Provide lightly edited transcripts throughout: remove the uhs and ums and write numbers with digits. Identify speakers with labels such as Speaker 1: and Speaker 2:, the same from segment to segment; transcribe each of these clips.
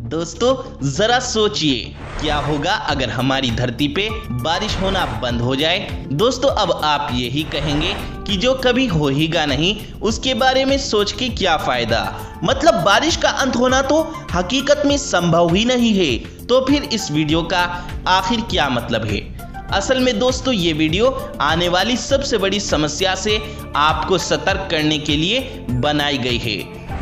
Speaker 1: दोस्तों जरा सोचिए क्या होगा अगर हमारी धरती पे बारिश होना बंद हो जाए। दोस्तों अब आप यही कहेंगे कि जो कभी होगा नहीं उसके बारे में सोच के क्या फायदा, मतलब बारिश का अंत होना तो हकीकत में संभव ही नहीं है। तो फिर इस वीडियो का आखिर क्या मतलब है? असल में दोस्तों ये वीडियो आने वाली सबसे बड़ी समस्या से आपको सतर्क करने के लिए बनाई गई है।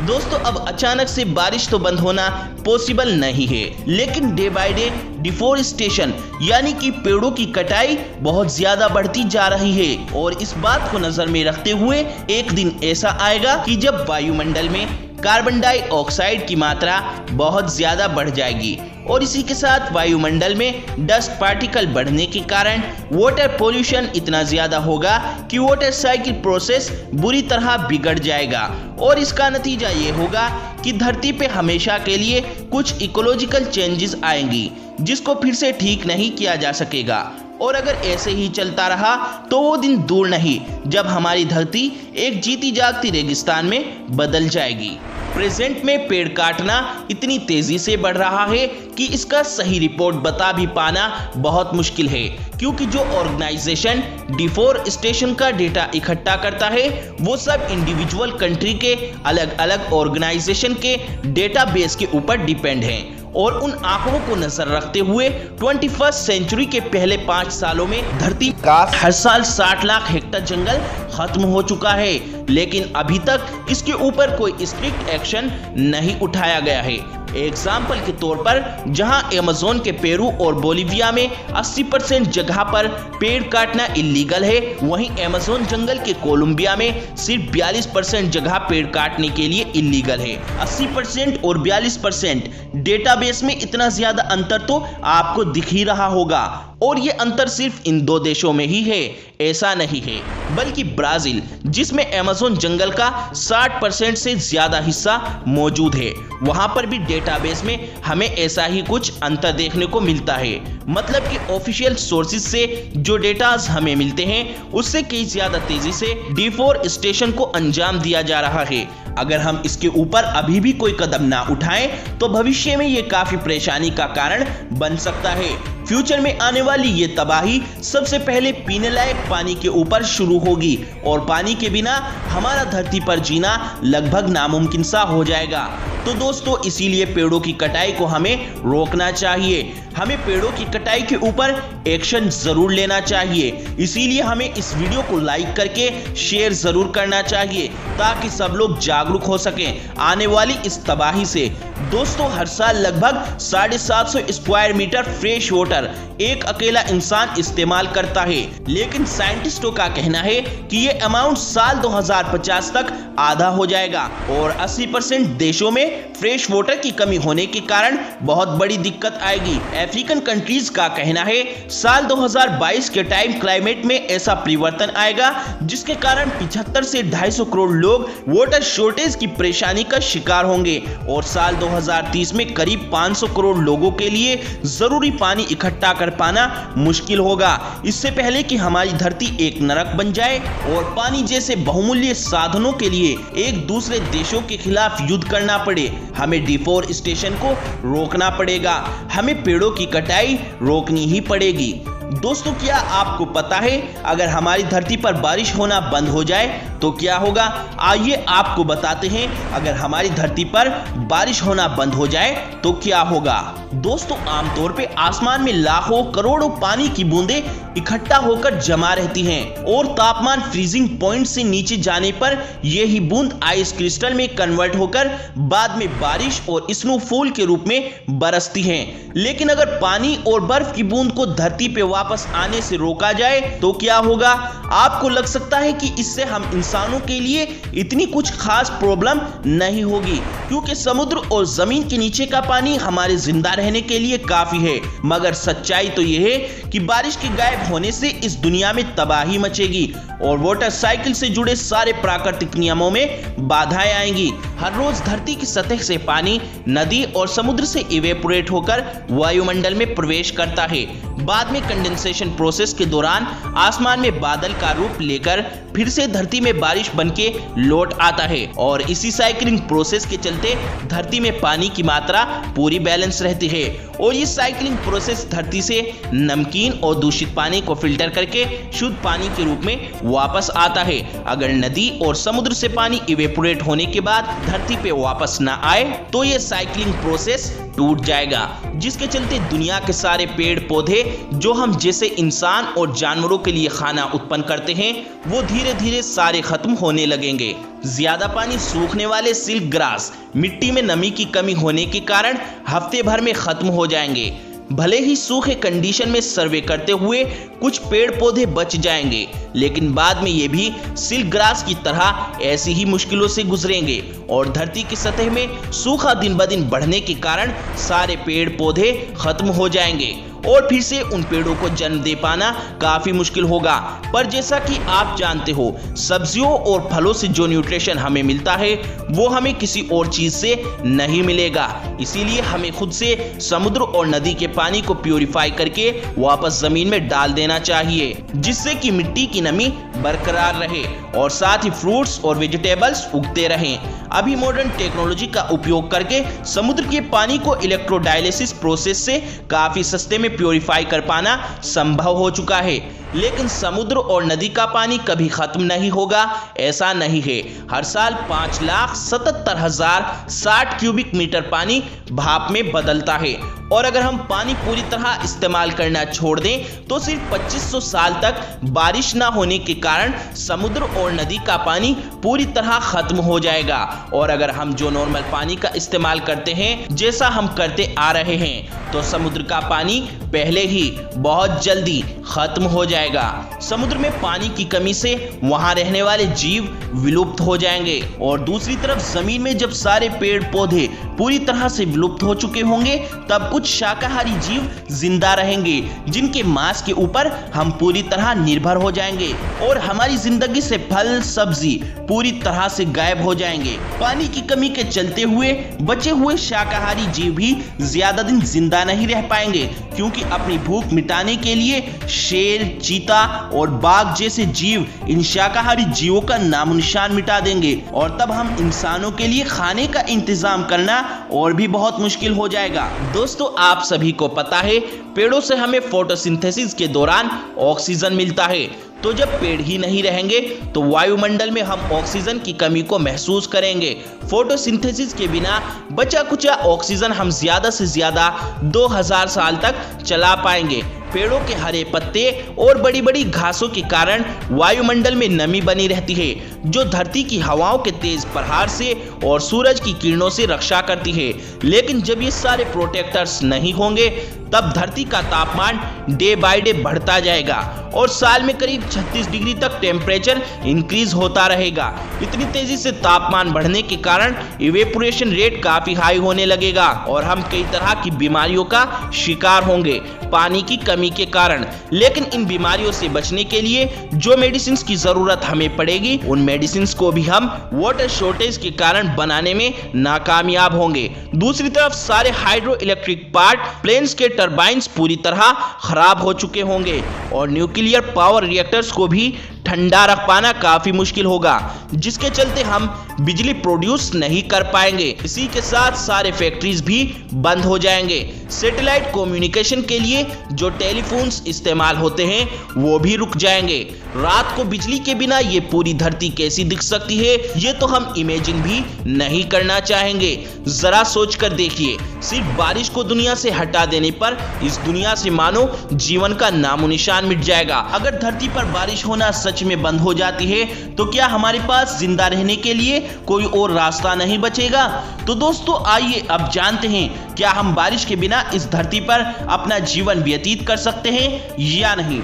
Speaker 1: दोस्तों अब अचानक से बारिश तो बंद होना पॉसिबल नहीं है, लेकिन डे बाय डे डिफोरेस्टेशन यानी कि पेड़ों की कटाई बहुत ज्यादा बढ़ती जा रही है। और इस बात को नजर में रखते हुए एक दिन ऐसा आएगा कि जब वायुमंडल में कार्बन डाइऑक्साइड की मात्रा बहुत ज्यादा बढ़ जाएगी और इसी के साथ वायुमंडल में डस्ट पार्टिकल बढ़ने के कारण वाटर पोल्यूशन इतना ज्यादा होगा कि वाटर साइकिल प्रोसेस बुरी तरह बिगड़ जाएगा। और इसका नतीजा ये होगा कि धरती पे हमेशा के लिए कुछ इकोलॉजिकल चेंजेस आएंगी जिसको फिर से ठीक नहीं किया जा सकेगा। और अगर ऐसे ही चलता रहा तो वो दिन दूर नहीं जब हमारी धरती एक जीती जागती रेगिस्तान में बदल जाएगी। प्रेजेंट में पेड़ काटना इतनी तेजी से बढ़ रहा है कि इसका सही रिपोर्ट बता भी पाना बहुत मुश्किल है, क्योंकि जो ऑर्गेनाइजेशन डिफोरेस्टेशन का डेटा इकट्ठा करता है वो सब इंडिविजुअल कंट्री के अलग अलग ऑर्गेनाइजेशन के डेटाबेस के ऊपर डिपेंड हैं। और उन आंकड़ों को नजर रखते हुए 21वीं सेंचुरी के पहले 5 सालों में धरती का हर साल 60 लाख हेक्टेयर जंगल खत्म हो चुका है, लेकिन अभी तक इसके ऊपर कोई स्ट्रिक्ट एक्शन नहीं उठाया गया है। एग्जाम्पल के तौर पर जहां अमेज़न के पेरू और बोलिविया में 80% जगह पर पेड़ काटना इलीगल है, वहीं अमेज़न जंगल के कोलंबिया में सिर्फ 42% जगह पेड़ काटने के लिए इलीगल है। 80% और 42% डेटाबेस में इतना ज्यादा अंतर तो आपको दिख ही रहा होगा। और ये अंतर सिर्फ इन 2 देशों में ही है ऐसा नहीं है, बल्कि ब्राजील जिसमें अमेज़न जंगल का 60% से ज्यादा हिस्सा मौजूद है, वहां पर भी डेटाबेस में हमें ऐसा ही कुछ अंतर देखने को मिलता है। मतलब कि ऑफिशियल सोर्सेज से जो डेटास हमें मिलते हैं उससे कई ज्यादा तेजी से डिफोरेस्टेशन को अंजाम दिया जा रहा है। अगर हम इसके ऊपर अभी भी कोई कदम ना उठाएं तो भविष्य में ये काफी परेशानी का कारण बन सकता है। फ्यूचर में आने वाली ये तबाही सबसे पहले पीने लायक पानी के ऊपर शुरू होगी और पानी के बिना हमारा धरती पर जीना लगभग नामुमकिन सा हो जाएगा। तो दोस्तों इसीलिए पेड़ों की कटाई को हमें रोकना चाहिए। हमें पेड़ों की कटाई के ऊपर एक्शन जरूर लेना चाहिए। इसीलिए हमें इस वीडियो को लाइक करके शेयर जरूर करना चाहिए ताकि सब लोग जागरूक हो सकें आने वाली इस तबाही से। दोस्तों हर साल लगभग 750 स्क्वायर मीटर फ्रेश वाटर एक अकेला इंसान इस्तेमाल करता है, लेकिन साइंटिस्टों का कहना है कि ये अमाउंट साल 2050 तक आधा हो जाएगा और 80% देशों में फ्रेश वाटर की कमी होने के कारण बहुत बड़ी दिक्कत आएगी। अफ्रीकन कंट्रीज का कहना है साल 2022 के टाइम क्लाइमेट में ऐसा परिवर्तन आएगा जिसके कारण 75 से 250 करोड़ लोग वाटर शॉर्टेज की परेशानी का शिकार होंगे और साल 2030 में करीब 500 करोड़ लोगों के लिए जरूरी पानी इकट्ठा कर पाना मुश्किल होगा। इससे पहले कि हमारी धरती एक नरक बन जाए और पानी जैसे बहुमूल्य साधनों के लिए एक दूसरे देशों के खिलाफ युद्ध करना पड़े, हमें डिफोरेस्टेशन को रोकना पड़ेगा। हमें पेड़ों की कटाई रोकनी ही पड़ेगी। दोस्तों क्या आपको पता है अगर हमारी धरती पर बारिश होना बंद हो जाए तो क्या होगा? आइए आपको बताते हैं अगर हमारी धरती पर बारिश होना बंद हो जाए तो क्या होगा। दोस्तों आमतौर पे आसमान में लाखों करोड़ों पानी की बूंदें इकट्ठा होकर जमा रहती हैं और तापमान फ्रीजिंग पॉइंट से नीचे जाने पर यही बूंद आइस क्रिस्टल में कन्वर्ट होकर बाद में बारिश और स्नोफॉल के रूप में बरसती हैं। लेकिन अगर पानी और बर्फ की बूंद को धरती पे वापस आने से रोका जाए तो क्या होगा? आपको लग सकता है कि इससे हम इंसानों के लिए इतनी कुछ खास प्रॉब्लम नहीं होगी, क्योंकि समुद्र और जमीन के नीचे का पानी हमारे जिंदा रहने के लिए काफी है। मगर सच्चाई तो यह है कि बारिश के गायब होने से इस दुनिया में तबाही मचेगी और वाटर साइकिल से जुड़े सारे प्राकृतिक नियमों में बाधाएं आएंगी। हर रोज धरती की सतह से पानी नदी और समुद्र से इवेपोरेट होकर वायुमंडल में प्रवेश करता है, बाद में कंडेंसेशन प्रोसेस के दौरान आसमान में बादल का रूप लेकर फिर से धरती में बारिश बनके लौट आता है और इसी साइक्लिंग प्रोसेस के चलते धरती में पानी की मात्रा पूरी बैलेंस रहती है और ये साइक्लिंग प्रोसेस धरती से नमकीन और दूषित पानी को फिल्टर करके शुद्ध पानी के रूप में वापस आता है। अगर नदी और समुद्र से पानी इवेपोरेट होने के बाद धरती पे वापस ना आए तो ये साइक्लिंग प्रोसेस टूट जाएगा, जिसके चलते दुनिया के सारे पेड़ पौधे जो हम जैसे इंसान और जानवरों के लिए खाना उत्पन्न करते हैं वो धीरे धीरे सारे खत्म होने लगेंगे। ज्यादा पानी सूखने वाले सिल्क ग्रास मिट्टी में नमी की कमी होने के कारण हफ्ते भर में खत्म हो जाएंगे। भले ही सूखे कंडीशन में सर्वे करते हुए कुछ पेड़ पौधे बच जाएंगे, लेकिन बाद में ये भी सिल्क ग्रास की तरह ऐसी ही मुश्किलों से गुजरेंगे और धरती की सतह में सूखा दिन ब दिन बढ़ने के कारण सारे पेड़ पौधे खत्म हो जाएंगे और फिर से उन पेड़ों को जन्म दे पाना काफी मुश्किल होगा। पर जैसा कि आप जानते हो, सब्जियों और फलों से जो न्यूट्रिशन हमें मिलता है वो हमें किसी और चीज से नहीं मिलेगा। इसीलिए हमें खुद से समुद्र और नदी के पानी को प्यूरिफाई करके वापस जमीन में डाल देना चाहिए, जिससे कि मिट्टी की नमी बरकरार रहे और साथ ही फ्रूट्स और वेजिटेबल्स उगते रहें। अभी मॉडर्न टेक्नोलॉजी का उपयोग करके समुद्र के पानी को इलेक्ट्रोडायलिसिस प्रोसेस से काफी सस्ते में प्यूरिफाई कर पाना संभव हो चुका है, लेकिन समुद्र और नदी का पानी कभी खत्म नहीं होगा ऐसा नहीं है। हर साल 5,77,060 क्यूबिक मीटर पानी भाप में बदलता है और अगर हम पानी पूरी तरह इस्तेमाल करना छोड़ दें तो सिर्फ 2500 साल तक बारिश ना होने के कारण समुद्र और नदी का पानी पूरी तरह खत्म हो जाएगा। और अगर हम जो नॉर्मल पानी का इस्तेमाल करते हैं जैसा हम करते आ रहे हैं तो समुद्र का पानी पहले ही बहुत जल्दी खत्म हो जाएगा। समुद्र में पानी की कमी से वहां रहने वाले जीव विलुप्त हो जाएंगे और दूसरी तरफ जमीन में जब सारे पेड़ पौधे पूरी तरह से विलुप्त हो चुके होंगे तब कुछ शाकाहारी जीव जिंदा रहेंगे जिनके मांस के ऊपर हम पूरी तरह निर्भर हो जाएंगे और हमारी जिंदगी से फल सब्जी पूरी तरह से गायब हो जाएंगे। पानी की कमी के चलते हुए बचे हुए शाकाहारी जीव भी ज्यादा दिन जिंदा नहीं रह पाएंगे, क्योंकि अपनी भूख मिटाने के लिए शेर, चीता और बाघ जैसे जीव इन शाकाहारी जीवों का नामो निशान मिटा देंगे और तब हम इंसानों के लिए खाने का इंतजाम करना और भी बहुत मुश्किल हो जाएगा। दोस्तों, आप सभी को पता है पेड़ों से हमें फोटोसिंथेसिस के दौरान ऑक्सीजन मिलता है, तो जब पेड़ ही नहीं रहेंगे तो वायुमंडल में हम ऑक्सीजन की कमी को महसूस करेंगे। फोटोसिंथेसिस के बिना बचा कुचा ऑक्सीजन हम ज्यादा से ज्यादा 2000 साल तक चला पाएंगे। पेड़ों के हरे पत्ते और बड़ी बड़ी घासों के कारण वायुमंडल में नमी बनी रहती है, जो धरती की हवाओं के तेज प्रहार से और सूरज की किरणों से रक्षा करती है। लेकिन जब ये सारे प्रोटेक्टर्स नहीं होंगे तब धरती का तापमान डे बाय डे बढ़ता जाएगा और साल में करीब 36 डिग्री तक टेम्परेचर इंक्रीज होता रहेगा। इतनी तेजी से तापमान बढ़ने के कारण इवेपोरेशन रेट काफी हाई होने लगेगा और हम कई तरह की बीमारियों का शिकार होंगे पानी की कमी के कारण। लेकिन इन बीमारियों से बचने के लिए जो मेडिसिन की जरूरत हमें पड़ेगी उन मेडिसिन को भी हम वाटर शॉर्टेज के कारण बनाने में नाकामयाब होंगे। दूसरी तरफ सारे हाइड्रो इलेक्ट्रिक पार्ट प्लेन्स के टरबाइन्स पूरी तरह खराब हो चुके होंगे और न्यूक्लियर पावर रिएक्टर्स को भी ठंडा रख पाना काफी मुश्किल होगा, जिसके चलते हम बिजली प्रोड्यूस नहीं कर पाएंगे। इसी के साथ सारे फैक्ट्रीज भी बंद हो जाएंगे। सैटेलाइट कम्युनिकेशन के लिए जो टेलीफोन्स इस्तेमाल होते हैं वो भी रुक जाएंगे। रात को बिजली के बिना ये पूरी धरती कैसी दिख सकती है, ये तो हम इमेजिन भी नहीं करना चाहेंगे। जरा सोच कर देखिए, सिर्फ बारिश को दुनिया से हटा देने पर इस दुनिया से मानो जीवन का नामो निशान मिट जाएगा। अगर धरती पर बारिश होना सच में बंद हो जाती है तो क्या हमारे पास जिंदा रहने के लिए कोई और रास्ता नहीं बचेगा? तो दोस्तों, आइए अब जानते हैं क्या हम बारिश के बिना इस धरती पर अपना जीवन व्यतीत कर सकते हैं या नहीं।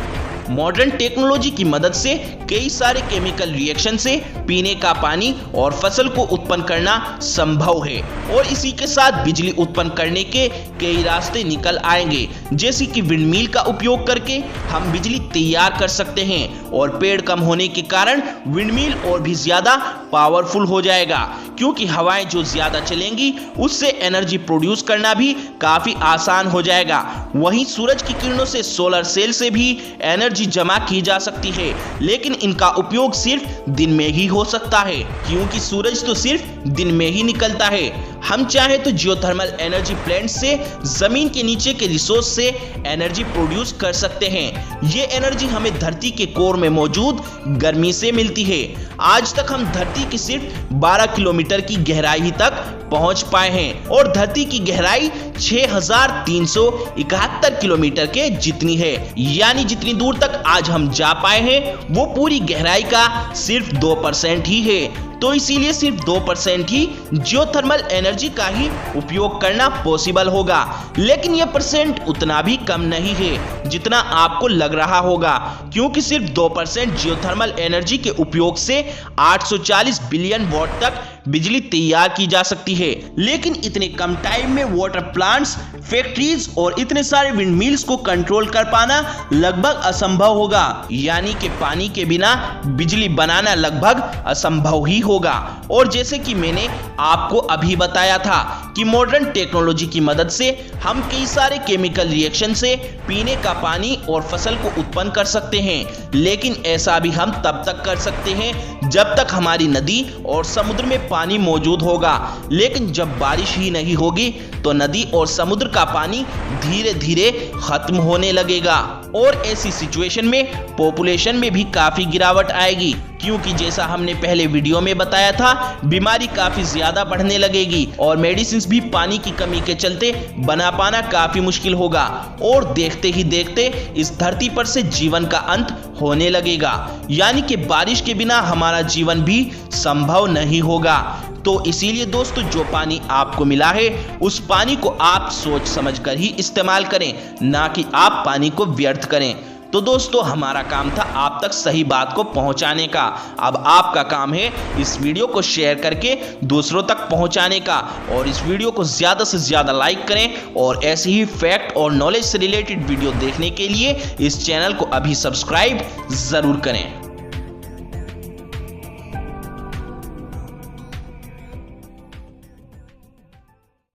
Speaker 1: मॉडर्न टेक्नोलॉजी की मदद से कई सारे केमिकल रिएक्शन से पीने का पानी और फसल को उत्पन्न करना संभव है और इसी के साथ बिजली उत्पन्न करने के कई रास्ते निकल आएंगे, जैसे कि विंडमिल का उपयोग करके हम बिजली तैयार कर सकते हैं और पेड़ कम होने के कारण विंडमिल और भी ज्यादा पावरफुल हो जाएगा, क्योंकि हवाएं जो ज्यादा चलेंगी उससे एनर्जी प्रोड्यूस करना भी काफी आसान हो जाएगा। वहीं सूरज की किरणों से सोलर सेल से भी एनर्जी जमा की जा सकती है, लेकिन इनका उपयोग सिर्फ दिन में ही हो सकता है, क्योंकि सूरज तो सिर्फ दिन में ही निकलता है। हम चाहे तो जियोथर्मल एनर्जी प्लांट से जमीन के नीचे के रिसोर्स से एनर्जी प्रोड्यूस कर सकते हैं। ये एनर्जी हमें धरती के कोर में मौजूद गर्मी से मिलती है। आज तक हम धरती की सिर्फ 12 किलोमीटर की गहराई तक पहुंच पाए हैं और धरती की गहराई 6371 किलोमीटर के जितनी है, यानी जितनी दूर तक आज हम जा पाए हैं वो पूरी गहराई का सिर्फ 2% ही है। तो इसीलिए सिर्फ 2% ही जियोथर्मल एनर्जी का ही उपयोग करना पॉसिबल होगा, लेकिन यह परसेंट उतना भी कम नहीं है जितना आपको लग रहा होगा, क्योंकि सिर्फ 2% जियोथर्मल एनर्जी के उपयोग से 840 बिलियन वॉट तक बिजली तैयार की जा सकती है। लेकिन इतने कम टाइम में वाटर प्लांट्स, फैक्ट्रीज और इतने सारे विंडमिल्स को कंट्रोल कर पाना लगभग असंभव होगा, यानी कि पानी के बिना बिजली बनाना लगभग असंभव ही होगा। और जैसे कि मैंने आपको अभी बताया था कि मॉडर्न टेक्नोलॉजी की मदद से हम कई सारे केमिकल रिएक्शन से पीने का पानी और फसल को उत्पन्न कर सकते हैं, लेकिन ऐसा भी हम तब तक कर सकते हैं जब तक हमारी नदी और समुद्र में पानी मौजूद होगा। लेकिन जब बारिश ही नहीं होगी तो नदी और समुद्र का पानी धीरे धीरे खत्म होने लगेगा और ऐसी सिचुएशन में पॉपुलेशन में भी काफी गिरावट आएगी, क्योंकि जैसा हमने पहले वीडियो में बताया था बीमारी काफी ज्यादा बढ़ने लगेगी और मेडिसिन भी पानी की कमी के चलते बना पाना काफी मुश्किल होगा और देखते ही देखते इस धरती पर से जीवन का अंत होने लगेगा, यानी कि बारिश के बिना हमारा जीवन भी संभव नहीं होगा। तो इसीलिए दोस्तों, जो पानी आपको मिला है उस पानी को आप सोच समझ कर ही इस्तेमाल करें, ना कि आप पानी को व्यर्थ करें। तो दोस्तों, हमारा काम था आप तक सही बात को पहुंचाने का। अब आपका काम है इस वीडियो को शेयर करके दूसरों तक पहुंचाने का और इस वीडियो को ज़्यादा से ज़्यादा लाइक करें और ऐसे ही फैक्ट और नॉलेज से रिलेटेड वीडियो देखने के लिए इस चैनल को अभी सब्सक्राइब ज़रूर करें।